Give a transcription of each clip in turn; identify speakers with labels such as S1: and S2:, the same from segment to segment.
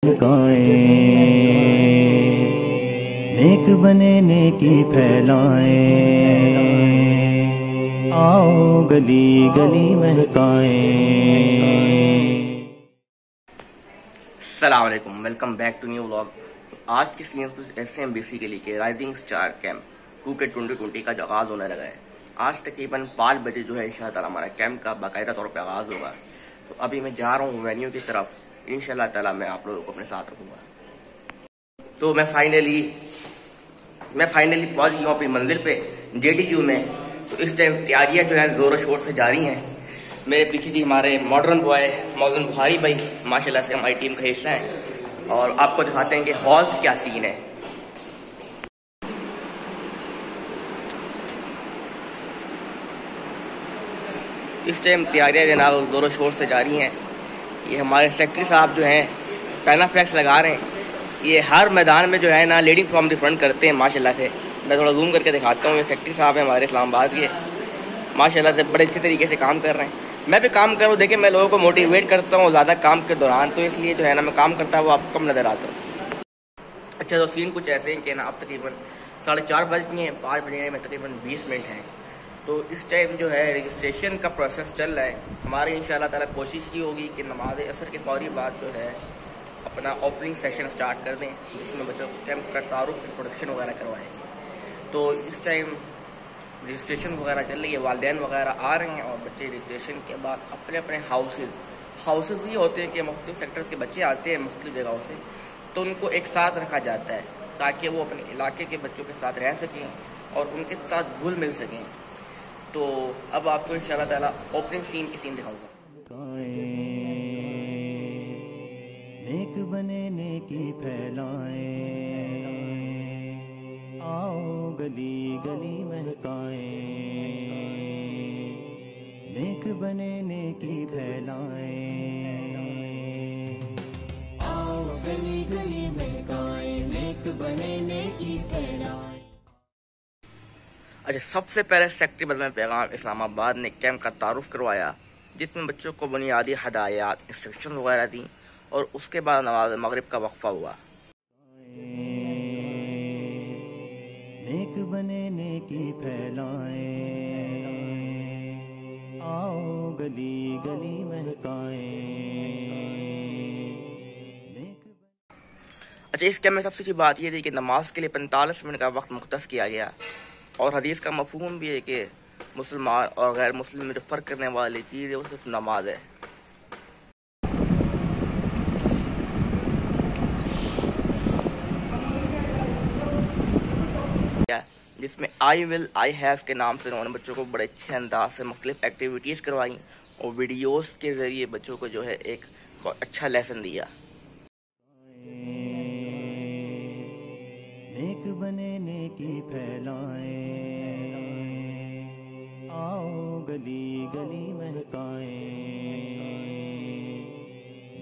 S1: नेक बने नेकी फैलाएं, आओ गली गली महकाएं।
S2: अस्सलाम वालेकुम, welcome back to new vlog. आज के सीन SMBC के लिए के राइजिंग स्टार कैंप 2K 2020 का आगाज होने लगा है। आज तकरीबन 5 बजे जो है इंशाअल्लाह हमारा कैंप का बाकायदा तौर पर आगाज होगा। तो अभी मैं जा रहा हूँ वेन्यू की तरफ, इंशाअल्लाह ताला मैं आप लोगों को अपने साथ रखूंगा। तो मैं फाइनली पहुंच गया हूँ अपनी मंजिल पे JDQ में। तो इस टाइम तैयारियां जो है जोरों शोर से जारी हैं। मेरे पीछे जी हमारे मॉडर्न बॉय मौजन बुखारी भाई माशाल्लाह से हमारी टीम का हिस्सा है, और आपको दिखाते हैं कि हॉल से क्या सीन है। इस टाइम तैयारियां जनाब जोरों शोर से जारी हैं। ये हमारे सेक्रेटरी साहब जो हैं पैना फ्लैक्स लगा रहे हैं। ये हर मैदान में जो है ना लीडिंग फ्रॉम द फ्रंट करते हैं माशाल्लाह से। मैं थोड़ा जूम करके दिखाता हूँ। ये सेक्रेटरी साहब हैं हमारे इस्लामाबाद के, माशाल्लाह से बड़े अच्छे तरीके से काम कर रहे हैं। मैं भी काम करूँ, देखिए मैं लोगों को मोटिवेट करता हूँ ज़्यादा काम के दौरान, तो इसलिए जो है ना मैं काम करता हूँ वो आपको कम नज़र आता हूँ। अच्छा, तो सीन कुछ ऐसे हैं कि ना अब तकरीबन 4:30 बज गए हैं, 5 बजे में तकरीबन 20 मिनट हैं। तो इस टाइम जो है रजिस्ट्रेशन का प्रोसेस चल रहा है। हमारी इंशाल्लाह ताला कोशिश ये होगी कि नमाज असर के फौरी बाद जो है अपना ओपनिंग सेशन स्टार्ट कर दें, जिसमें बच्चों को कैंप का तारुफ इंट्रोडक्शन वगैरह करवाएंगे। तो इस टाइम रजिस्ट्रेशन वगैरह चल रही है, वालिदैन वगैरह आ रहे हैं, और बच्चे रजिस्ट्रेशन के बाद अपने अपने हाउसेज ये होते हैं कि मुख्तलिफ सेक्टर्स के बच्चे आते हैं मुख्तलिफ जगहों से, तो उनको एक साथ रखा जाता है ताकि वो अपने इलाके के बच्चों के साथ रह सकें और उनके साथ घुल मिल सकें। तो अब आपको इंशाल्लाह ताला ओपनिंग सीन की सीन दिखाऊंगा।
S1: नेक बने नेकी फैलाएं, आओ गली गली महकाएं। नेक बने नेकी फैलाएं, आओ गली गली महकाएं। नेक बने नेकी फैलाएं।
S2: अच्छा, सबसे पहले सेक्रेटरी बदला पैगाम इस्लामाबाद ने कैंप का तारुफ करवाया, जिसमें बच्चों को बुनियादी हदायत इंस्ट्रक्शन वगैरह दी, और उसके बाद नमाज मगरिब का वक्फा हुआ।
S1: नेक बने नेकी फैलाएं, आओ गली गली महकाएं।
S2: अच्छा, इस कैंप में सबसे अच्छी बात यह थी कि नमाज के लिए 45 मिनट का वक्त मुख्तस किया गया, और हदीस का मफहूम भी है कि मुसलमान और गैर मुस्लिम में जो फ़र्क करने वाली चीज़ है वो सिर्फ नमाज है। जिसमें आई विल आई हैव के नाम से उन्होंने बच्चों को बड़े अच्छे अंदाज से मुख्तलिफ एक्टिविटीज़ करवाई, और वीडियोस के ज़रिए बच्चों को जो है एक बहुत अच्छा लेसन दिया।
S1: नेक बने नेकी फैलाएं, आओ गली गली महकाएं।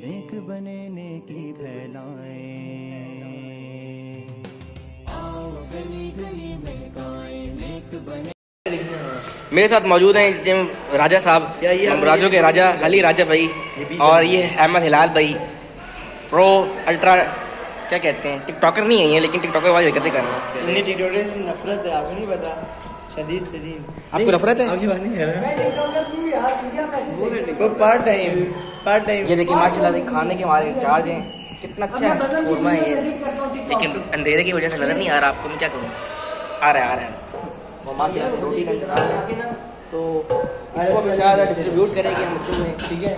S1: नेक बने नेकी फैलाएं, आओ गली गली महकाएं। नेक बने।
S2: मेरे साथ मौजूद हैं जिम राजा साहब, राजों के राजा अली राजा भाई, और ये अहमद हिलाल भाई, प्रो अल्ट्रा क्या कहते हैं, टिकटॉकर नहीं है ये, लेकिन टिकटॉकर वाली हरकतें कर रहे हैं।
S3: टिकटॉकर से नफरत है, आपको नहीं पता, शदीद तरीन।
S2: आपको नफरत है?
S3: आपकी बात नहीं कर रहा, वो पार्ट टाइम।
S2: ये देखिए माशाल्लाह खाने के हमारे इंचार्ज हैं, कितना अच्छा है कोरमा है ये, लेकिन अंधेरे की वजह से नजर नहीं आ रहा आपको। मैं क्या करूँ, आ रहा है वो माशाल्लाह रोटी का इंतजार है, तो इसको भी शायद डिस्ट्रीब्यूट करेंगे हम बच्चों में, ठीक है।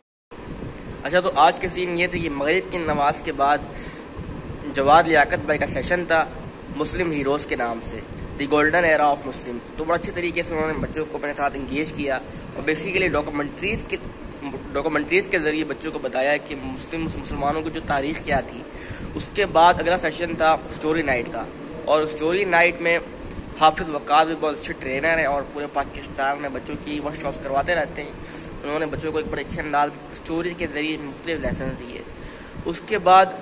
S2: अच्छा, तो आज के सीन ये थे कि मगरिब की नमाज के बाद जवाद लियाकत भाई का सेशन था मुस्लिम हीरोज़ के नाम से, the golden era of Muslim. तो बड़ा अच्छे तरीके से उन्होंने बच्चों को अपने साथ इंगेज किया, और बेसिकली डॉक्यूमेंट्रीज़ के ज़रिए बच्चों को बताया कि मुसलमानों की जो तारीख़ क्या थी। उसके बाद अगला सेशन था स्टोरी नाइट का, और स्टोरी नाइट में हाफिज़ वक़ास भी बहुत अच्छे ट्रेनर हैं और पूरे पाकिस्तान में बच्चों की वर्कशॉप्स करवाते रहते हैं। उन्होंने बच्चों को एक बड़े अच्छे अंदाज स्टोरी के ज़रिए मुख्तलिफ लेसन दिए। उसके बाद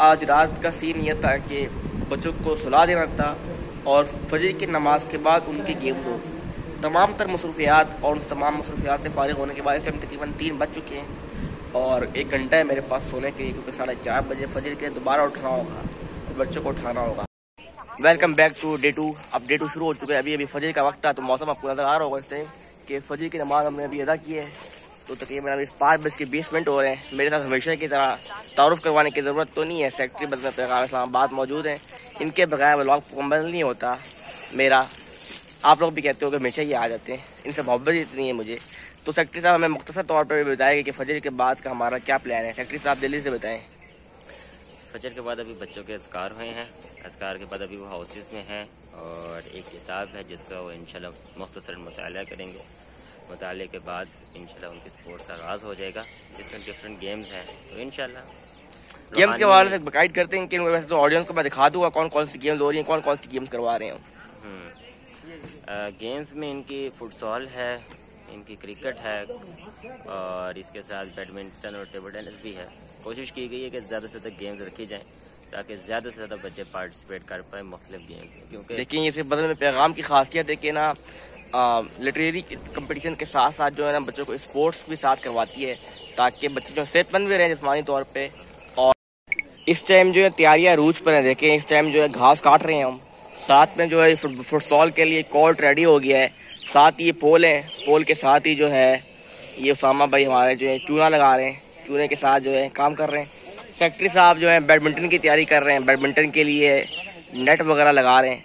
S2: आज रात का सीन यह था कि बच्चों को सुला देना था, और फजर की नमाज के बाद उनके गेम्स होगी। तमाम तर मसरूफियात, और उन तमाम मसरूफियात से फारिग होने के बाद इस टाइम तकरीबन 3 बज चुके हैं। और 1 घंटा है मेरे पास सोने के लिए, क्योंकि 4:30 बजे फजर के दोबारा उठना होगा, बच्चों को उठाना होगा। Welcome back to day 2। अब डे 2 शुरू हो चुका है। अभी फजर का वक्त था, तो मौसम आपको नजर आ रहा होगा इस टाइम कि फजर की नमाज हमने अभी अदा की है। तो तकरीबन अभी 5:20 हो रहे हैं। मेरे साथ हमेशा की तरह तारुफ करवाने की ज़रूरत तो नहीं है, सेक्रेटरी बदल पैगाम इस्लामाबाद मौजूद हैं। इनके बगैर व्लॉग मुकम्मल नहीं होता मेरा। आप लोग भी कहते हो कि हमेशा ही आ जाते हैं, इनसे मोहब्बत इतनी है मुझे। तो सेक्रेटरी साहब हमें मुख्तसर तौर पर बताएंगे कि फजर के बाद का हमारा क्या प्लान है। सेक्रेटरी साहब जल्दी से बताएं।
S4: फजर के बाद अभी बच्चों के अज़कार हुए हैं, अज़कार के बाद अभी वो हाउसेस में हैं और एक किताब है जिसका वो इंशाल्लाह मुख्तसर मुताला करेंगे। मुताले के बाद इंशाल्लाह उनकी स्पोर्ट्स का आगाज़ हो जाएगा, जिसमें डिफरेंट गेम्स हैं। तो इंशाल्लाह
S2: गेम्स के बारे में गाइड करते हैं कि वैसे तो ऑडियंस को मैं दिखा दूंगा कौन कौन सी गेम्स हो रही हैं, कौन कौन सी गेम्स करवा रहे हैं।
S4: गेम्स में इनकी फुटसॉल है, इनकी क्रिकेट है और इसके साथ बैडमिंटन और टेबल टेनिस भी है। कोशिश की गई है कि ज़्यादा से ज़्यादा गेम्स रखी जाएँ ताकि ज़्यादा से ज़्यादा बच्चे पार्टिसिपेट कर पाए मुख्तलिफ गेम में। क्योंकि
S2: लेकिन इसे बदल में पैगाम की खासियत है कि ना लिटरेरी कंपटीशन के साथ साथ जो है ना बच्चों को स्पोर्ट्स भी साथ करवाती है, ताकि बच्चे जो सेहतमंद भी रहें जिस्मानी तौर पे। और इस टाइम जो है तैयारियाँ रूज पर हैं। देखें इस टाइम जो है घास काट रहे हैं हम। साथ में जो है फुटसॉल के लिए कोर्ट रेडी हो गया है, साथ ही ये पोल है, पोल के साथ ही जो है ये उसामा भाई हमारे जो है चूना लगा रहे हैं, चूने के साथ जो है काम कर रहे हैं। सेक्रेटरी साहब जो है बैडमिंटन की तैयारी कर रहे हैं, बैडमिंटन के लिए नेट वगैरह लगा रहे हैं।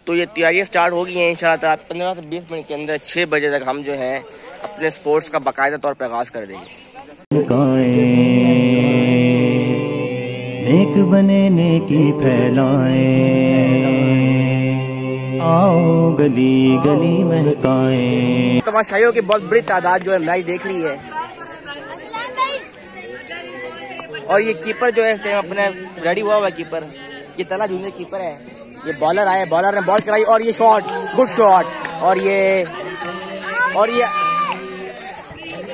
S2: तो ये तैयारियाँ स्टार्ट हो गई हैं। इंशाल्लाह 15 से 20 मिनट के अंदर 6 बजे तक हम जो है अपने स्पोर्ट्स का बाकायदा तौर पर आगाज़ कर देंगे।
S5: नेक बने नेकी फैलाएं, आओ गली गली महकाएं।
S2: तमाशाइयों की बहुत बड़ी तादाद जो है मैच देख रही है। और ये कीपर जो है इस टाइम अपने रेडी हुआ है कीपर। ये तला जूनियर कीपर है। ये बॉलर आए, बॉलर ने बॉल कराई और ये शॉट, गुड शॉट। और ये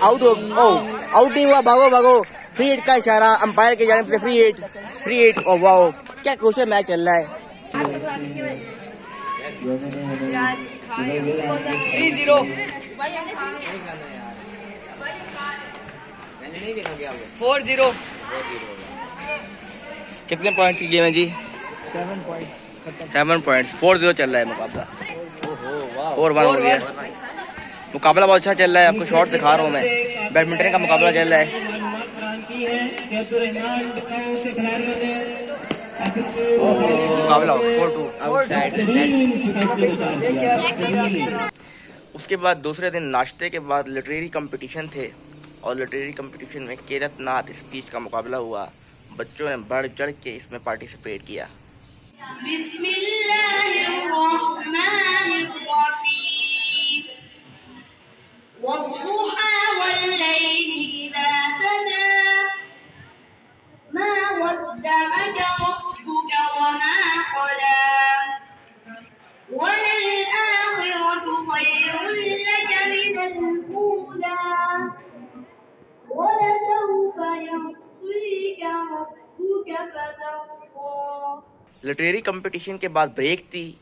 S2: आउट नहीं हुआ, भागो भागो। फ्री हिट का इशारा अंपायर की जानिब से, फ्री हिट। और वाओ क्या क्रूशियल मैच चल रहा है।
S6: 3-0 4-0।
S2: कितने पॉइंट्स की गेम है जी? 7 पॉइंट्स। 4-0 चल रहा है मुकाबला। 4-1 हो गया। मुकाबला बहुत अच्छा चल रहा है। आपको शॉट दिखा रहा हूँ मैं। बैडमिंटन का मुकाबला चल रहा है। मुकाबला 4-2। उसके बाद दूसरे दिन नाश्ते के बाद लिटरेरी कंपटीशन थे और लिटरेरी कंपटीशन में केरतनाथ स्पीच का मुकाबला हुआ। बच्चों ने बढ़ चढ़ के इसमें पार्टिसिपेट किया। लिटरेरी कंपटीशन के बाद ब्रेक थी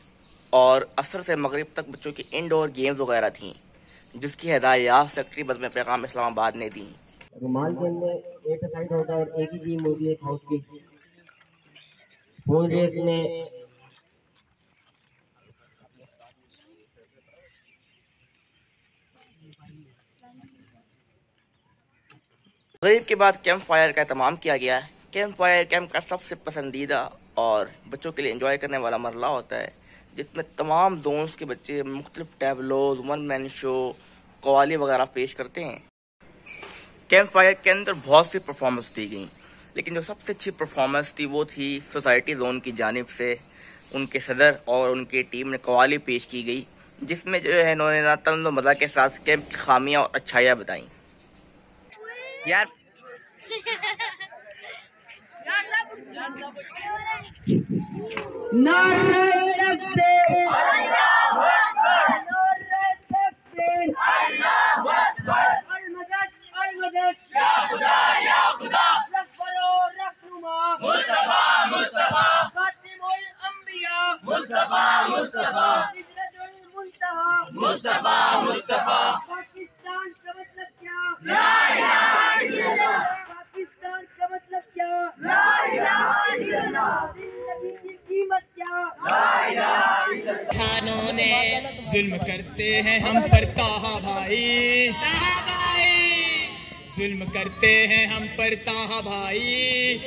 S2: और असर से मगरिब तक बच्चों की इंडोर गेम्स वगैरह थी, जिसकी हिदायत सेक्रेटरी बज़्म पैगाम इस्लामाबाद ने दी।
S7: रुमाल के अंदर एक साइड होता है और एक ही टीम होती है, एक हाउस की। स्पून रेस में
S2: मगरिब के बाद कैंप फायर का एहतमाम किया गया। कैंप फायर कैंप का सबसे पसंदीदा और बच्चों के लिए एंजॉय करने वाला मरला होता है, जिसमें तमाम जोन्स के बच्चे मुख्तलिफ टैबलोज, 1 मैन शो, कवाली वगैरह पेश करते हैं। कैंप फायर के अंदर बहुत सी परफॉर्मेंस दी गई, लेकिन जो सबसे अच्छी परफॉर्मेंस थी वो थी सोसाइटी जोन की जानिब से। उनके सदर और उनकी टीम ने कवाली पेश की गई, जिसमें जो है इन्होंने ना तंज़ मज़ा के साथ कैंप की खामियाँ और अच्छाइयाँ बताई। यार
S8: मुस्तफा पाकिस्तान का मतलब क्या? ला इलाहा इल्लल्लाह। खानों ने जुल्म करते हैं हम पर ताहा भाई, जुल्म करते हैं हम पर ताहा भाई,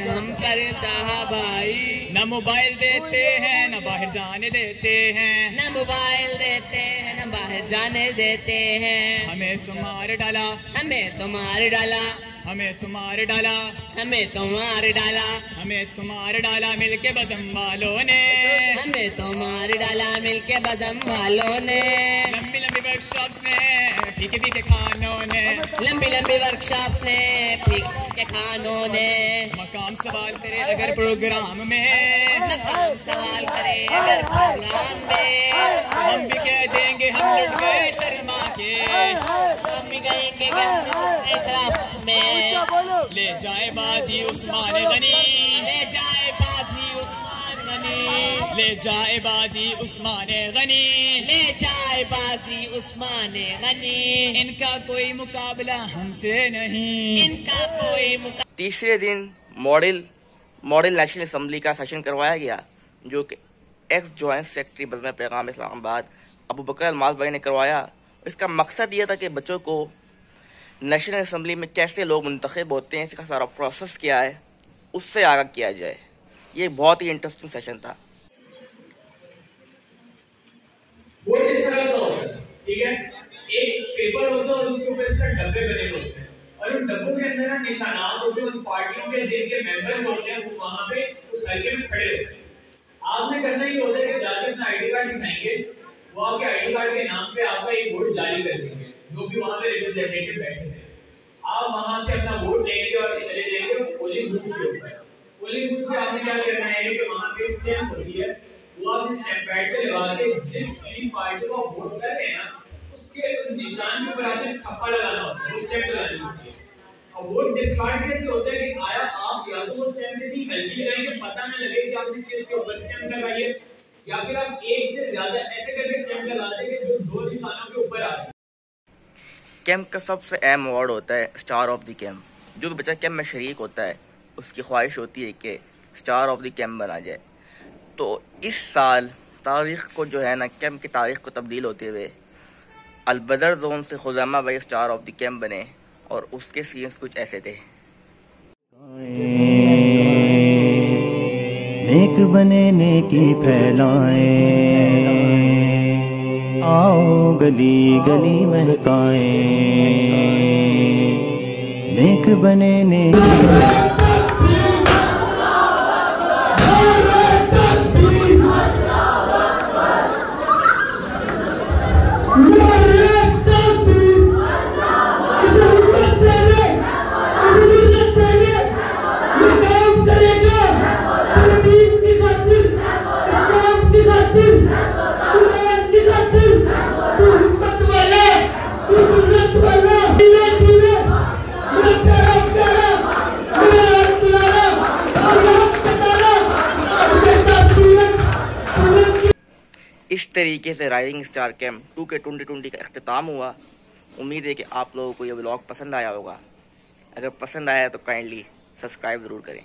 S8: हम पर ताहा भाई। न मोबाइल देते हैं न बाहर जाने देते हैं, न मोबाइल देते हैं न बाहर जाने देते हैं। हमें तो मार डाला, हमें तो मार डाला, हमें तो मार डाला, हमें तो मार डाला, हमें तो मार डाला मिलके बसम वालों ने, हमें तो मार डाला मिलके बसम वालों ने। लंबी लंबी वर्कशॉप्स ने फीके फीके खानों ने, लंबी लंबी वर्कशॉप्स ने फीके खानों ने। मकाम सवाल करे अगर प्रोग्राम में, मकाम सवाल करे अगर प्रोग्राम में, हम भी कह देंगे हम लुट गए शर्मा के, हम भी कहेंगे शराब में। ले जाए बाजी उस्मान गनी, ले जाए बाजी उस्मान गनी, ले जाए बाजी उस्मान गनी, ले जाए बाजी उस्मान गनी। इनका कोई मुकाबला हमसे नहीं, इनका कोई मुकाबला।
S2: तीसरे दिन मॉडल नेशनल असम्बली का सेशन करवाया गया, जो कि एक्स जॉइंट सेक्रेटरी बज़्म पैगाम इस्लामाबाद अबू बकर अलमास भाई ने करवाया। इसका मकसद यह था कि बच्चों को नेशनल असम्बली में कैसे लोग मुंतखब होते हैं, इसका सारा प्रोसेस क्या है, उससे आगाह किया जाए। ये बहुत ही इंटरेस्टिंग सेशन था।
S9: बोर्ड इस तरह का होता है, ठीक है, एक पेपर होता है और उसके ऊपर इसका डब्बे बने होते हैं, और उन डब्बों के अंदर ना निशानात होते हैं उन पार्टियों के जिनके मेंबर्स होते हैं, वो वहां पे उस हल्के में खड़े होते हैं। आपने करना ये होता है कि जाके अपना आईडी कार्ड दिखाएंगे, वो आपके आईडी कार्ड के नाम पे आपका एक वोट जारी कर देंगे, जो भी वहां पे रिप्रेजेंटेटिव बैठे हैं। आप वहां से अपना वोट लेंगे और चले जाएंगे पोलिंग बूथ के ऊपर। पोलिंग बूथ पे आपने क्या करना है कि वहां पे स्टैंप होती है, वो आप स्टैंप पैड पे लगा के जिस भी पार्टी को आप वोट कर रहे हैं ना, उसके उस निशान के ऊपर आपने ठप्पा लगाना होता है, वो स्टैंप लगानी होती है। और वोट डिस्कार्ड कैसे होता है कि आया आप या तो वो स्टैंप इतनी हल्की लगाएंगे पता न लगे कि आपने किसके ऊपर स्टैंप लगाई है, या फिर आप एक से ज्यादा ऐसे करके स्टैंप लगा देंगे जो दो निशानों के ऊपर आ रहे हैं।
S2: कैंप का सबसे अहम अवार्ड होता है स्टार ऑफ द कैंप। जो भी बच्चा कैंप में शरीक होता है उसकी ख्वाहिश होती है कि स्टार ऑफ द कैंप बना जाए। तो इस साल तारीख को जो है ना, कैंप की तारीख को तब्दील होते हुए अलबदर जोन से खुजामा भाई स्टार ऑफ द कैंप बने, और उसके सीन्स कुछ ऐसे थे।
S5: नेक बने नेकी फैलाएं, आओ गली गली महकाएं, नेक बने नेकी।
S2: इस तरीके से राइजिंग स्टार कैंप 2 के 2020 का अख्तिताम हुआ। उम्मीद है कि आप लोगों को यह व्लॉग पसंद आया होगा। अगर पसंद आया तो काइंडली सब्सक्राइब ज़रूर करें।